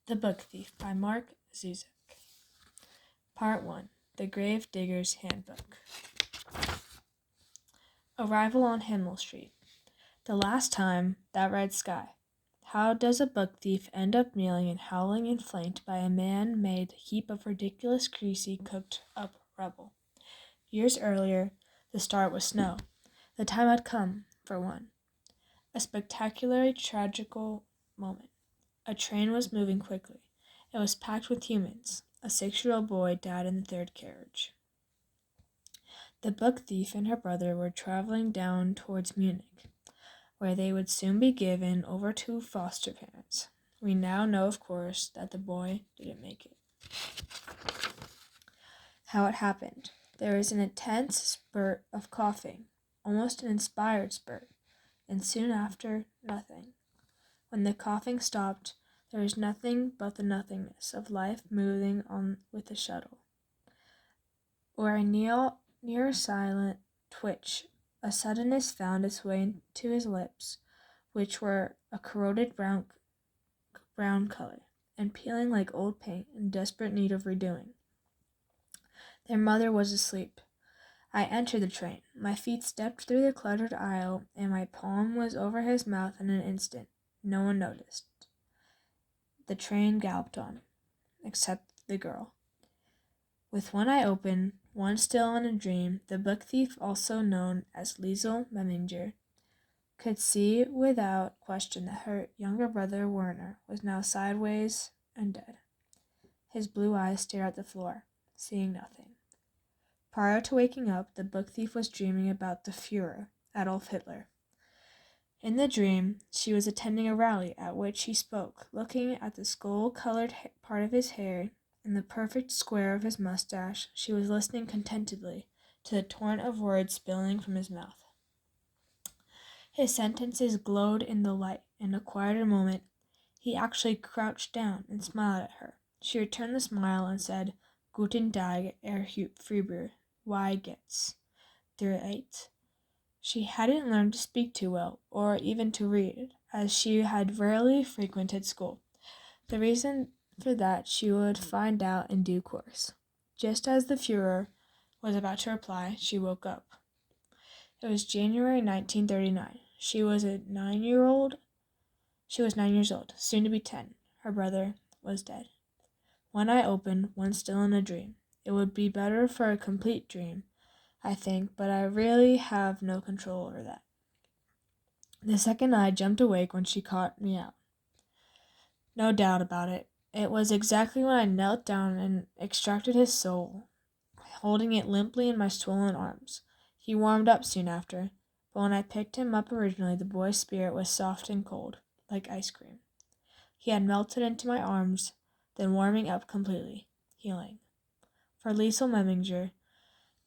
The Book Thief by Mark Zuzak. Part 1. The Grave Digger's Handbook. Arrival on Himmel Street. The last time, that red sky. How does a book thief end up kneeling and howling and flanked by a man-made heap of ridiculous, greasy, cooked-up rubble? Years earlier, the start was snow. The time had come, for one. A spectacularly tragical moment. A train was moving quickly. It was packed with humans. A 6-year-old boy died in the third carriage. The book thief and her brother were traveling down towards Munich, where they would soon be given over to foster parents. We now know, of course, that the boy didn't make it. How it happened. There was an intense spurt of coughing, almost an inspired spurt, and soon after, nothing. When the coughing stopped, there was nothing but the nothingness of life moving on with the shuttle. Or a near silent twitch, a suddenness found its way to his lips, which were a corroded brown color, and peeling like old paint in desperate need of redoing. Their mother was asleep. I entered the train. My feet stepped through the cluttered aisle, and my palm was over his mouth in an instant. No one noticed. The train galloped on, except the girl. With one eye open, one still in a dream, the book thief, also known as Liesel Memminger, could see without question that her younger brother Werner was now sideways and dead. His blue eyes stared at the floor, seeing nothing. Prior to waking up, the book thief was dreaming about the Führer, Adolf Hitler. In the dream, she was attending a rally at which he spoke, looking at the skull-colored part of his hair and the perfect square of his mustache. She was listening contentedly to the torrent of words spilling from his mouth. His sentences glowed in the light. In a quieter moment, he actually crouched down and smiled at her. She returned the smile and said, "Guten Tag, Herr Führer. Wie geht's? Dir eight?" She hadn't learned to speak too well, or even to read, as she had rarely frequented school. The reason for that she would find out in due course. Just as the Führer was about to reply, she woke up. It was January 1939. She was 9 years old, soon to be 10. Her brother was dead. One eye open, one still in a dream. It would be better for a complete dream, I think, but I really have no control over that. The second eye jumped awake when she caught me out. No doubt about it. It was exactly when I knelt down and extracted his soul, holding it limply in my swollen arms. He warmed up soon after, but when I picked him up originally, the boy's spirit was soft and cold, like ice cream. He had melted into my arms, then warming up completely, healing. For Liesel Memminger,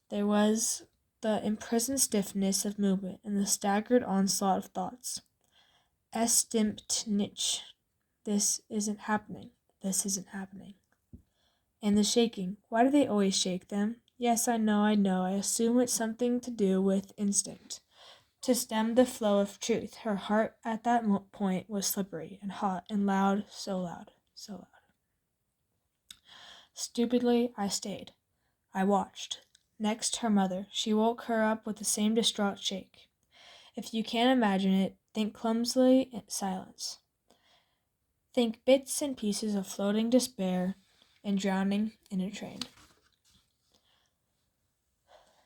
there was the imprisoned stiffness of movement and the staggered onslaught of thoughts. Es stimmt nicht. This isn't happening. This isn't happening. And the shaking. Why do they always shake them? Yes, I know. I assume it's something to do with instinct. To stem the flow of truth. Her heart at that point was slippery and hot and loud, so loud, so loud. Stupidly, I stayed. I watched. Next, her mother. She woke her up with the same distraught shake. If you can't imagine it, think clumsily in silence. Think bits and pieces of floating despair and drowning in a train.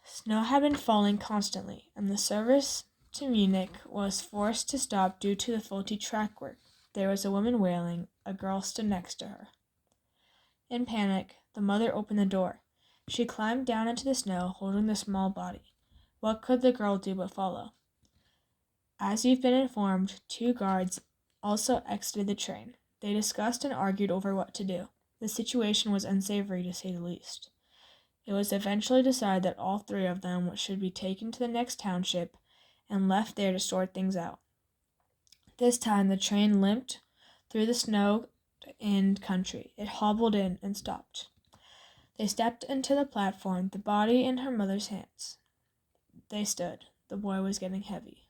Snow had been falling constantly, and the service to Munich was forced to stop due to the faulty track work. There was a woman wailing. A girl stood next to her. In panic, the mother opened the door. She climbed down into the snow, holding the small body. What could the girl do but follow? As you've been informed, 2 guards also exited the train. They discussed and argued over what to do. The situation was unsavory, to say the least. It was eventually decided that all 3 of them should be taken to the next township and left there to sort things out. This time the train limped through the snow and country. It hobbled in and stopped. They stepped into the platform, the body in her mother's hands. They stood. The boy was getting heavy.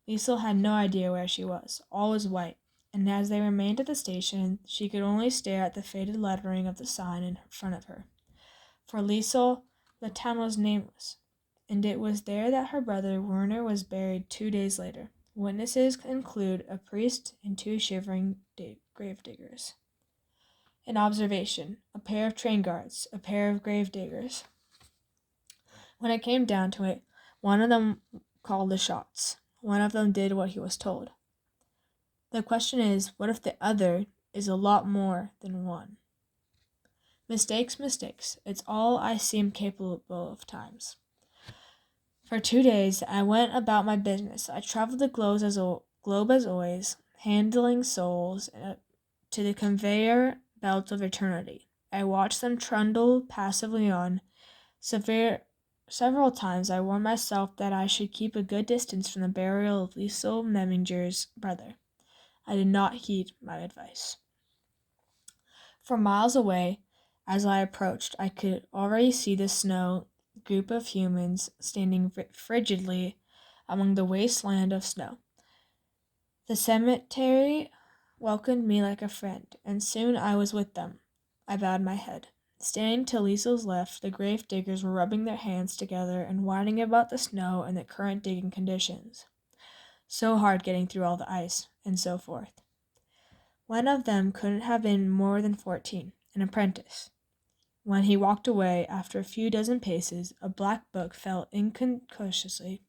Liesel had no idea where she was. All was white, and as they remained at the station, she could only stare at the faded lettering of the sign in front of her. For Liesel, the town was nameless, and it was there that her brother Werner was buried 2 days later. Witnesses include a priest and 2 shivering gravediggers. An observation: a pair of train guards, a pair of gravediggers. When it came down to it, one of them called the shots. One of them did what he was told. The question is, what if the other is a lot more than one? Mistakes. It's all I seem capable of times. For 2 days, I went about my business. I traveled the globe as always, handling souls to the conveyor belt of eternity. I watched them trundle passively on. Several times I warned myself that I should keep a good distance from the burial of Liesel Memminger's brother. I did not heed my advice. For miles away, as I approached, I could already see the snow group of humans standing frigidly among the wasteland of snow. The cemetery welcomed me like a friend, and soon I was with them. I bowed my head. Standing to Liesel's left, the grave diggers were rubbing their hands together and whining about the snow and the current digging conditions. So hard getting through all the ice, and so forth. One of them couldn't have been more than 14, an apprentice. When he walked away, after a few dozen paces, a black book fell unconsciously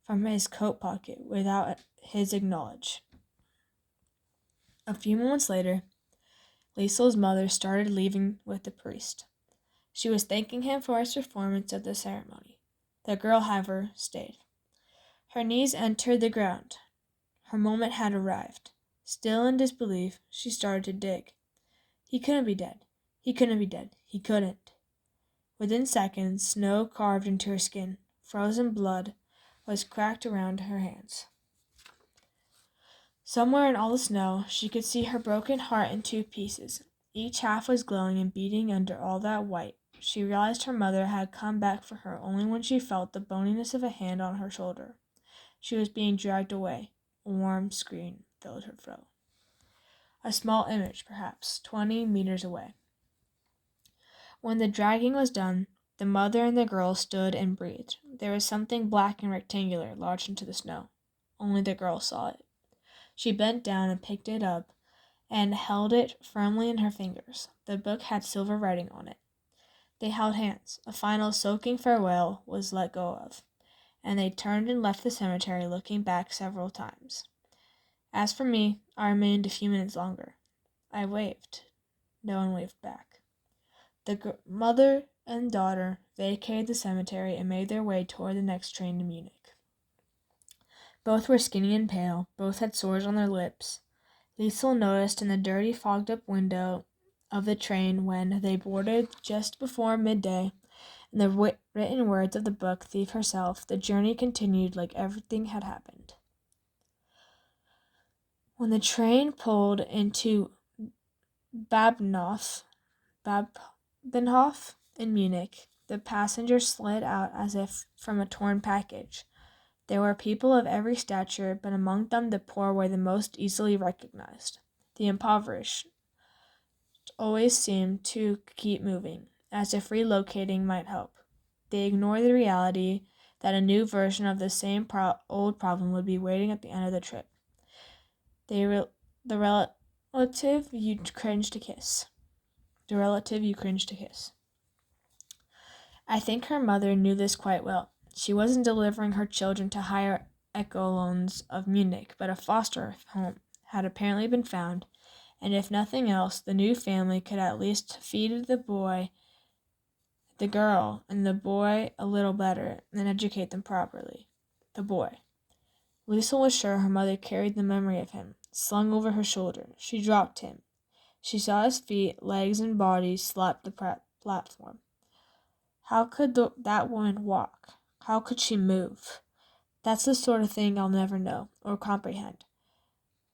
from his coat pocket without his acknowledge. A few moments later, Liesel's mother started leaving with the priest. She was thanking him for his performance of the ceremony. The girl, however, stayed. Her knees entered the ground. Her moment had arrived. Still in disbelief, she started to dig. He couldn't be dead. He couldn't. Within seconds, snow carved into her skin. Frozen blood was cracked around her hands. Somewhere in all the snow, she could see her broken heart in 2 pieces. Each half was glowing and beating under all that white. She realized her mother had come back for her only when she felt the boniness of a hand on her shoulder. She was being dragged away. A warm scream filled her throat. A small image, perhaps 20 meters away. When the dragging was done, the mother and the girl stood and breathed. There was something black and rectangular lodged into the snow. Only the girl saw it. She bent down and picked it up and held it firmly in her fingers. The book had silver writing on it. They held hands. A final soaking farewell was let go of, and they turned and left the cemetery, looking back several times. As for me, I remained a few minutes longer. I waved. No one waved back. The mother and daughter vacated the cemetery and made their way toward the next train to Munich. Both were skinny and pale. Both had sores on their lips. Liesel noticed in the dirty, fogged-up window of the train when they boarded just before midday, in the written words of the book thief herself, the journey continued like everything had happened. When the train pulled into Babenhof in Munich, the passengers slid out as if from a torn package. There were people of every stature, but among them the poor were the most easily recognized. The impoverished always seemed to keep moving, as if relocating might help. They ignored the reality that a new version of the same old problem would be waiting at the end of the trip. The relative you cringe to kiss. I think her mother knew this quite well. She wasn't delivering her children to higher echelons of Munich, but a foster home had apparently been found, and if nothing else, the new family could at least feed the girl and the boy a little better, and educate them properly. The boy. Liesel was sure her mother carried the memory of him, slung over her shoulder. She dropped him. She saw his feet, legs, and body slap the platform. How could that woman walk? How could she move? That's the sort of thing I'll never know or comprehend,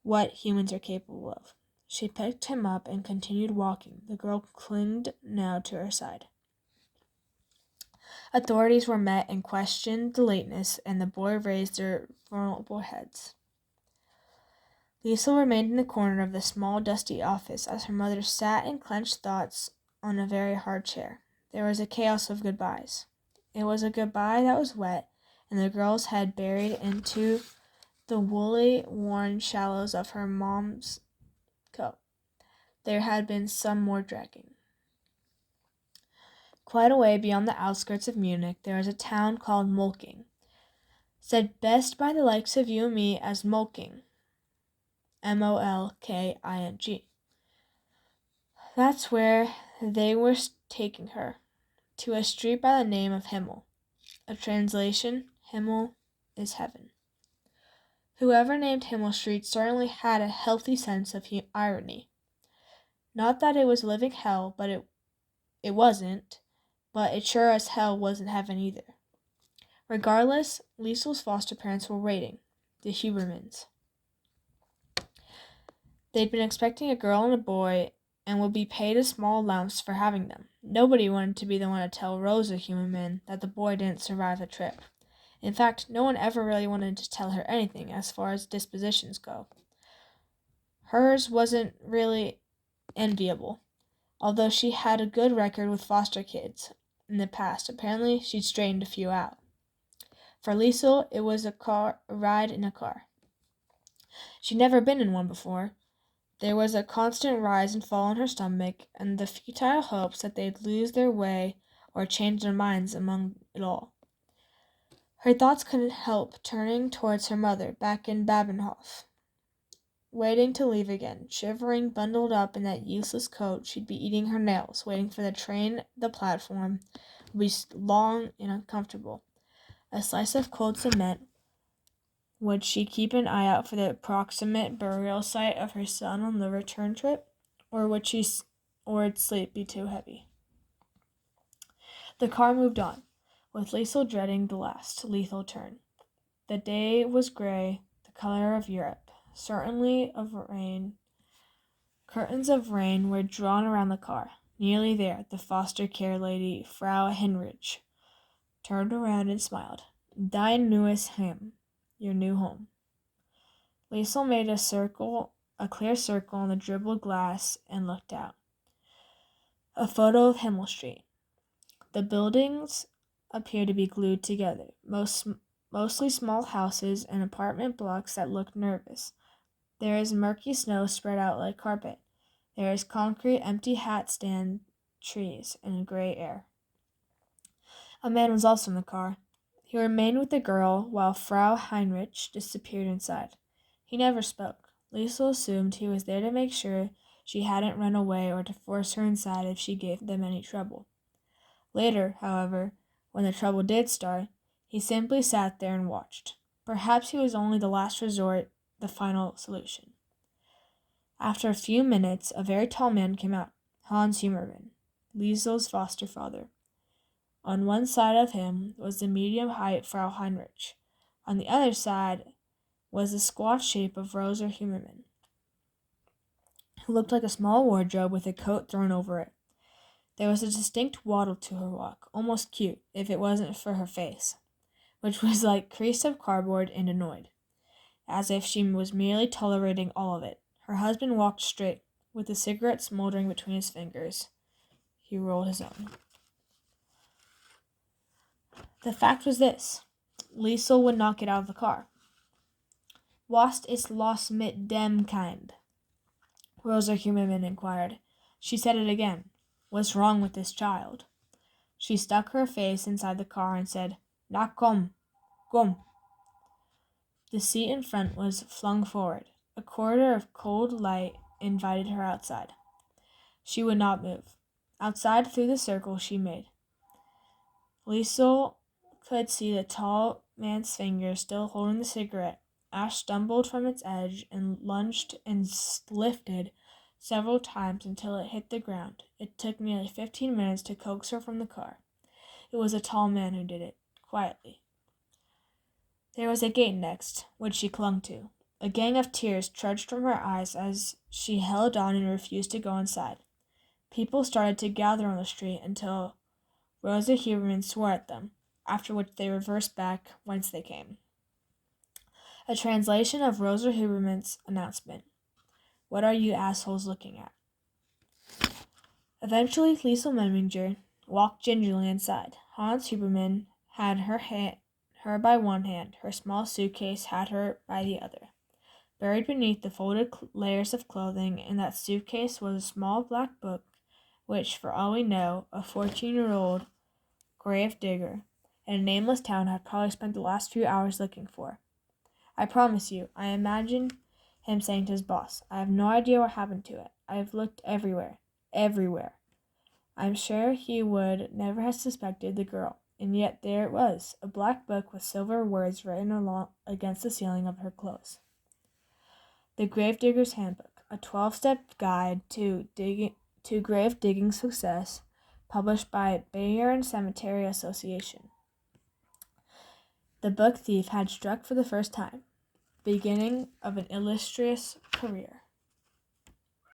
what humans are capable of. She picked him up and continued walking. The girl clinged now to her side. Authorities were met and questioned the lateness, and the boy raised their vulnerable heads. Liesel remained in the corner of the small, dusty office as her mother sat in clenched thoughts on a very hard chair. There was a chaos of goodbyes. It was a goodbye that was wet, and the girl's head buried into the woolly, worn shallows of her mom's coat. There had been some more dragging. Quite away beyond the outskirts of Munich, there is a town called Molking, said best by the likes of you and me as Molking, Molking. That's where they were taking her, to a street by the name of Himmel. A translation, Himmel is heaven. Whoever named Himmel Street certainly had a healthy sense of irony. Not that it was living hell, but it wasn't, but it sure as hell wasn't heaven either. Regardless, Liesel's foster parents were waiting, the Hubermans. They'd been expecting a girl and a boy and would be paid a small allowance for having them. Nobody wanted to be the one to tell Rosa Huberman that the boy didn't survive the trip. In fact, no one ever really wanted to tell her anything as far as dispositions go. Hers wasn't really enviable, although she had a good record with foster kids in the past. Apparently, she'd straightened a few out. For Liesel, it was a ride in a car. She'd never been in one before. There was a constant rise and fall in her stomach, and the futile hopes that they'd lose their way or change their minds among it all. Her thoughts couldn't help turning towards her mother back in Babenhof, waiting to leave again. Shivering, bundled up in that useless coat, she'd be eating her nails, waiting for the train. The platform would be long and uncomfortable. A slice of cold cement. Would she keep an eye out for the approximate burial site of her son on the return trip, or would sleep be too heavy? The car moved on, with Liesel dreading the last lethal turn. The day was gray, the color of Europe, certainly of rain. Curtains of rain were drawn around the car. Nearly there, the foster care lady, Frau Heinrich, turned around and smiled. Dein neues Heim, your new home. Liesel made a clear circle on the dribbled glass, and looked out. A photo of Himmel Street. The buildings appeared to be glued together, mostly small houses and apartment blocks that looked nervous. There is murky snow spread out like carpet. There is concrete, empty hat stand, trees, and gray air. A man was also in the car. He remained with the girl while Frau Heinrich disappeared inside. He never spoke. Liesel assumed he was there to make sure she hadn't run away or to force her inside if she gave them any trouble. Later, however, when the trouble did start, he simply sat there and watched. Perhaps he was only the last resort, the final solution. After a few minutes, a very tall man came out, Hans Huberman, Liesel's foster father. On one side of him was the medium-height Frau Heinrich. On the other side was the squat shape of Rosa Huberman, who looked like a small wardrobe with a coat thrown over it. There was a distinct waddle to her walk, almost cute, if it wasn't for her face, which was like creased of cardboard and annoyed, as if she was merely tolerating all of it. Her husband walked straight, with a cigarette smoldering between his fingers. He rolled his own. The fact was this. Liesel would not get out of the car. Was ist los mit dem Kind? Rosa Huberman inquired. She said it again. What's wrong with this child? She stuck her face inside the car and said, Na komm, komm. The seat in front was flung forward. A corridor of cold light invited her outside. She would not move. Outside through the circle she made. Liesel could see the tall man's fingers still holding the cigarette. Ash stumbled from its edge and lunged and lifted several times until it hit the ground. It took nearly 15 minutes to coax her from the car. It was a tall man who did it, quietly. There was a gate next, which she clung to. A gang of tears trudged from her eyes as she held on and refused to go inside. People started to gather on the street until Rosa Huberman swore at them, after which they reversed back whence they came. A translation of Rosa Huberman's announcement. What are you assholes looking at? Eventually, Liesel Memminger walked gingerly inside. Hans Huberman had her by one hand. Her small suitcase had her by the other. Buried beneath the folded layers of clothing in that suitcase was a small black book, which, for all we know, a 14-year-old grave digger in a nameless town had probably spent the last few hours looking for. I promise you, I imagine him saying to his boss, I have no idea what happened to it. I have looked everywhere. Everywhere. I'm sure he would never have suspected the girl, and yet there it was, a black book with silver words written along against the ceiling of her clothes. The Gravedigger's Handbook, a 12-step guide to grave digging success, published by Bayern Cemetery Association. The book thief had struck for the first time, beginning of an illustrious career.